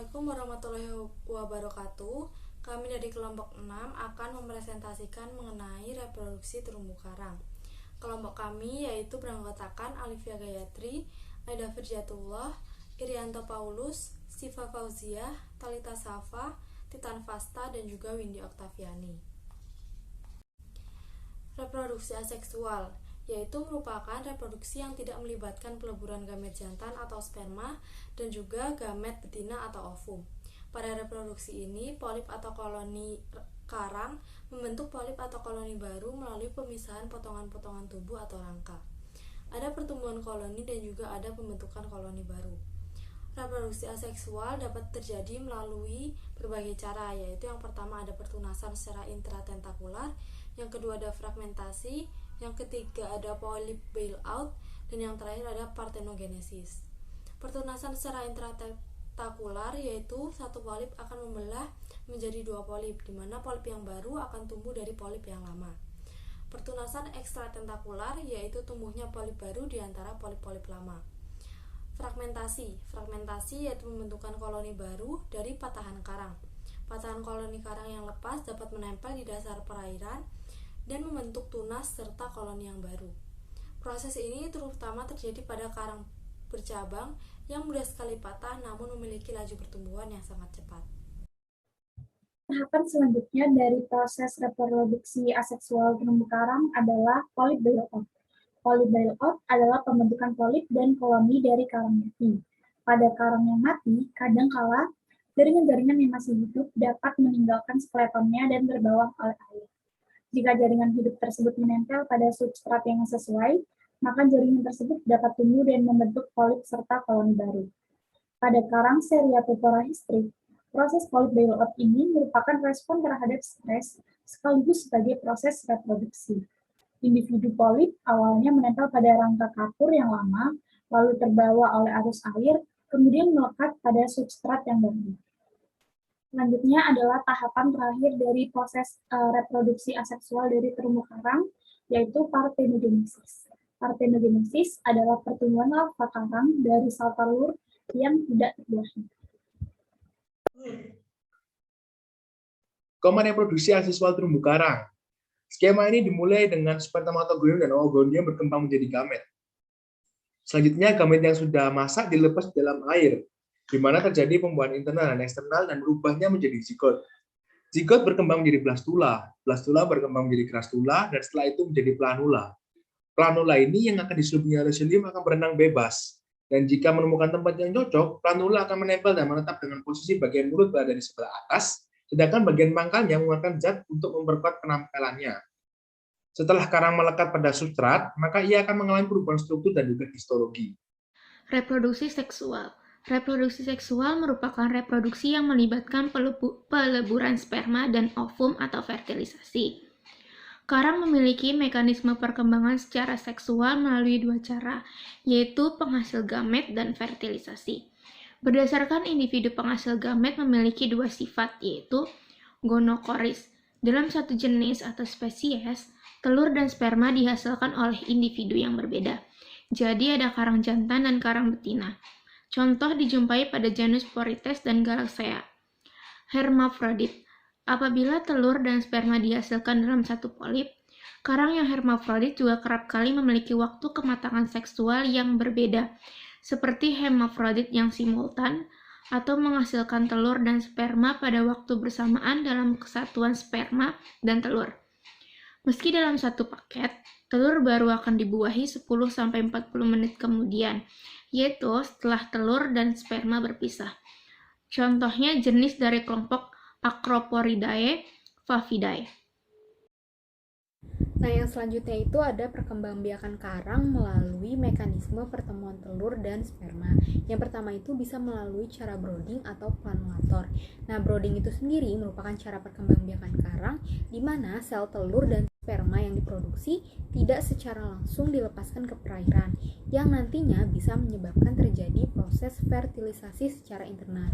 Assalamualaikum warahmatullahi wabarakatuh. Kami dari kelompok 6 akan mempresentasikan mengenai reproduksi terumbu karang. Kelompok kami yaitu beranggotakan Alifia Gayatri, Aida Firjatullah, Irianto Paulus, Siva Fauzia, Talita Safa, Titan Fasta, dan juga Windy Oktaviani. Reproduksi aseksual yaitu merupakan reproduksi yang tidak melibatkan peleburan gamet jantan atau sperma dan juga gamet betina atau ovum. Pada reproduksi ini, polip atau koloni karang membentuk polip atau koloni baru melalui pemisahan potongan-potongan tubuh atau rangka. Ada pertumbuhan koloni dan juga ada pembentukan koloni baru. Reproduksi aseksual dapat terjadi melalui berbagai cara, yaitu yang pertama ada pertunasan secara intratentakular, yang kedua ada fragmentasi, yang ketiga ada polip bailout, dan yang terakhir ada partenogenesis. Pertunasan secara intratentakular yaitu satu polip akan membelah menjadi dua polip, di mana polip yang baru akan tumbuh dari polip yang lama. Pertunasan ekstratentakular yaitu tumbuhnya polip baru di antara polip-polip lama. Fragmentasi yaitu pembentukan koloni baru dari patahan karang. Patahan koloni karang yang lepas dapat menempel di dasar perairan dan membentuk tunas serta koloni yang baru. Proses ini terutama terjadi pada karang bercabang yang mudah sekali patah namun memiliki laju pertumbuhan yang sangat cepat. Tahapan selanjutnya dari proses reproduksi aseksual terumbu karang adalah polip bailout. Polip bailout adalah pembentukan polip dan koloni dari karang mati. Pada karang yang mati, kadangkala jaringan-jaringan yang masih hidup dapat meninggalkan skeletonnya dan berbawa oleh air. Jika jaringan hidup tersebut menempel pada substrat yang sesuai, maka jaringan tersebut dapat tumbuh dan membentuk polip serta koloni baru. Pada karang Seriatopora histrik, proses polip bailout ini merupakan respon terhadap stres sekaligus sebagai proses reproduksi. Individu polip awalnya menempel pada rangka kapur yang lama, lalu terbawa oleh arus air, kemudian melekat pada substrat yang baru. Selanjutnya adalah tahapan terakhir dari proses reproduksi aseksual dari terumbu karang, yaitu partenogenesis. Partenogenesis adalah pertumbuhan larva karang dari sel telur yang tidak terbuahi. Skema reproduksi aseksual terumbu karang. Skema ini dimulai dengan spermatogonium dan oogonium berkembang menjadi gamet. Selanjutnya, gamet yang sudah masak dilepas di dalam air, di mana terjadi pembuahan internal dan eksternal dan berubahnya menjadi zigot. Zigot berkembang menjadi blastula, blastula berkembang menjadi grastula, dan setelah itu menjadi planula. Planula ini yang akan diselubungi oleh silium akan berenang bebas. Dan jika menemukan tempat yang cocok, planula akan menempel dan menetap dengan posisi bagian mulut berada di sebelah atas, sedangkan bagian pangkalnya mengeluarkan zat untuk memperkuat penampelannya. Setelah karang melekat pada substrat, maka ia akan mengalami perubahan struktur dan juga histologi. Reproduksi seksual. Reproduksi seksual merupakan reproduksi yang melibatkan peleburan sperma dan ovum atau fertilisasi. Karang memiliki mekanisme perkembangan secara seksual melalui dua cara, yaitu penghasil gamet dan fertilisasi. Berdasarkan individu penghasil gamet memiliki dua sifat, yaitu gonokoris. Dalam satu jenis atau spesies, telur dan sperma dihasilkan oleh individu yang berbeda. Jadi ada karang jantan dan karang betina. Contoh dijumpai pada genus Porites dan Galaxea. Hermafrodit. Apabila telur dan sperma dihasilkan dalam satu polip, karang yang hermafrodit juga kerap kali memiliki waktu kematangan seksual yang berbeda, seperti hermafrodit yang simultan, atau menghasilkan telur dan sperma pada waktu bersamaan dalam kesatuan sperma dan telur. Meski dalam satu paket, telur baru akan dibuahi 10-40 menit kemudian, yaitu setelah telur dan sperma berpisah. Contohnya jenis dari kelompok Acroporidae, Favidae. Nah, yang selanjutnya itu ada perkembangbiakan karang melalui mekanisme pertemuan telur dan sperma. Yang pertama itu bisa melalui cara brooding atau planulator. Nah, brooding itu sendiri merupakan cara perkembangbiakan karang di mana sel telur dan sperma yang diproduksi tidak secara langsung dilepaskan ke perairan, yang nantinya bisa menyebabkan terjadi proses fertilisasi secara internal.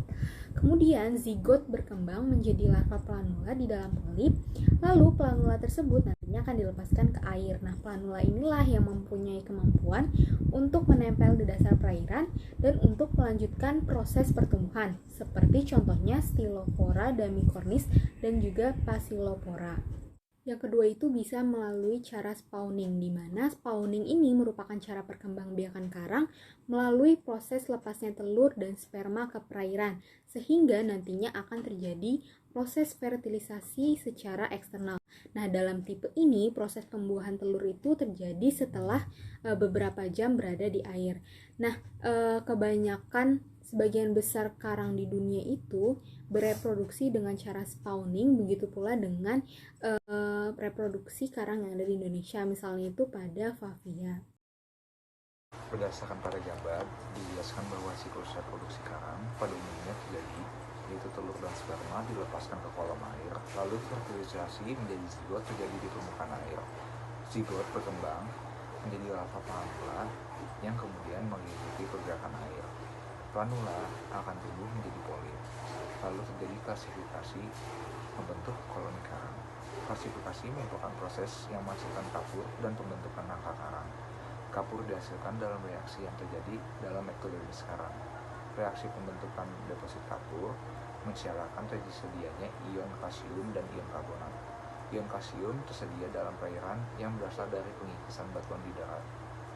Kemudian zigot berkembang menjadi larva planula di dalam polip, lalu planula tersebut nantinya nantinya akan dilepaskan ke air. Nah, planula inilah yang mempunyai kemampuan untuk menempel di dasar perairan dan untuk melanjutkan proses pertumbuhan, seperti contohnya Stylophora damicornis dan juga Passiflora. Yang kedua itu bisa melalui cara spawning, di mana spawning ini merupakan cara perkembangbiakan karang melalui proses lepasnya telur dan sperma ke perairan, sehingga nantinya akan terjadi proses fertilisasi secara eksternal. Nah, dalam tipe ini, proses pembuahan telur itu terjadi setelah beberapa jam berada di air. Nah, sebagian besar karang di dunia itu bereproduksi dengan cara spawning, begitu pula dengan reproduksi karang yang ada di Indonesia, misalnya itu pada Favia. Berdasarkan pada gambar, dijelaskan bahwa siklus reproduksi karang pada umumnya terjadi, yaitu telur dan sperma dilepaskan ke kolam air, lalu fertilisasi menjadi zigot terjadi di permukaan air. Zigot berkembang menjadi larva planula yang kemudian mengikuti pergerakan air. Planula akan tumbuh menjadi polip, lalu terjadi klasifikasi membentuk koloni karang. Klasifikasi merupakan proses yang menghasilkan kapur dan pembentukan rangka karang. Kapur dihasilkan dalam reaksi yang terjadi dalam metode sekarang. Reaksi pembentukan deposit kapur mensyaratkan tersedianya ion kalsium dan ion karbonat. Ion kalsium tersedia dalam perairan yang berasal dari pengikisan batuan di darat.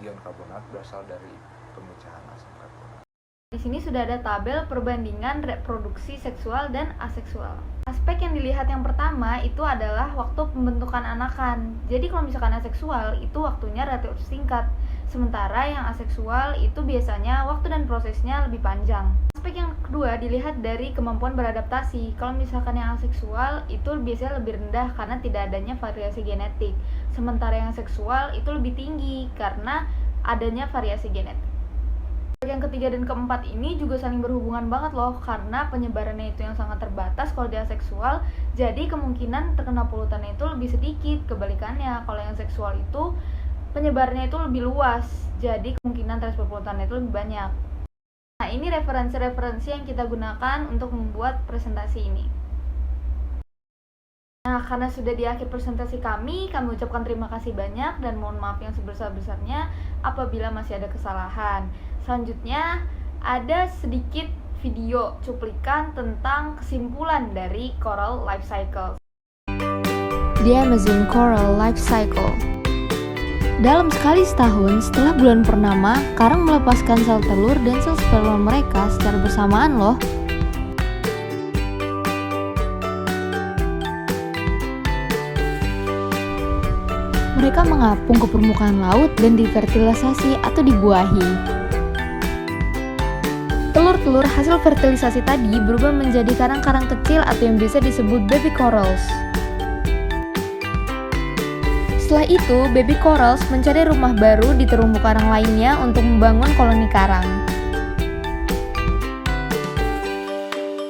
Ion karbonat berasal dari pemecahan asam karbonat. Di sini sudah ada tabel perbandingan reproduksi seksual dan aseksual. Aspek yang dilihat yang pertama itu adalah waktu pembentukan anakan. Jadi kalau misalkan aseksual itu waktunya relatif singkat, sementara yang aseksual itu biasanya waktu dan prosesnya lebih panjang. Aspek yang kedua dilihat dari kemampuan beradaptasi. Kalau misalkan yang aseksual itu biasanya lebih rendah karena tidak adanya variasi genetik, sementara yang seksual itu lebih tinggi karena adanya variasi genetik. Yang ketiga dan keempat ini juga saling berhubungan banget loh, karena penyebarannya itu yang sangat terbatas kalau dia seksual, jadi kemungkinan terkena polutannya itu lebih sedikit. Kebalikannya, kalau yang seksual itu penyebarannya itu lebih luas, jadi kemungkinan transfer polutannya itu lebih banyak. Nah, ini referensi-referensi yang kita gunakan untuk membuat presentasi ini. Nah, karena sudah di akhir presentasi kami ucapkan terima kasih banyak dan mohon maaf yang sebesar-besarnya apabila masih ada kesalahan. Selanjutnya, ada sedikit video cuplikan tentang kesimpulan dari coral life cycle. The Amazon Coral Life Cycle. Dalam sekali setahun, setelah bulan purnama, karang melepaskan sel telur dan sel sperma mereka secara bersamaan loh. Mereka mengapung ke permukaan laut dan difertilisasi atau dibuahi. Telur-telur hasil fertilisasi tadi berubah menjadi karang-karang kecil atau yang bisa disebut baby corals. Setelah itu, baby corals mencari rumah baru di terumbu karang lainnya untuk membangun koloni karang.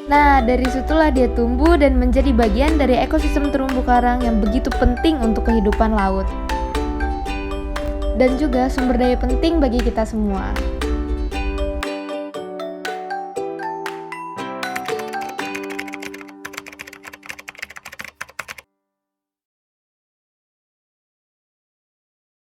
Nah, dari situlah dia tumbuh dan menjadi bagian dari ekosistem terumbu karang yang begitu penting untuk kehidupan laut. Dan juga sumber daya penting bagi kita semua.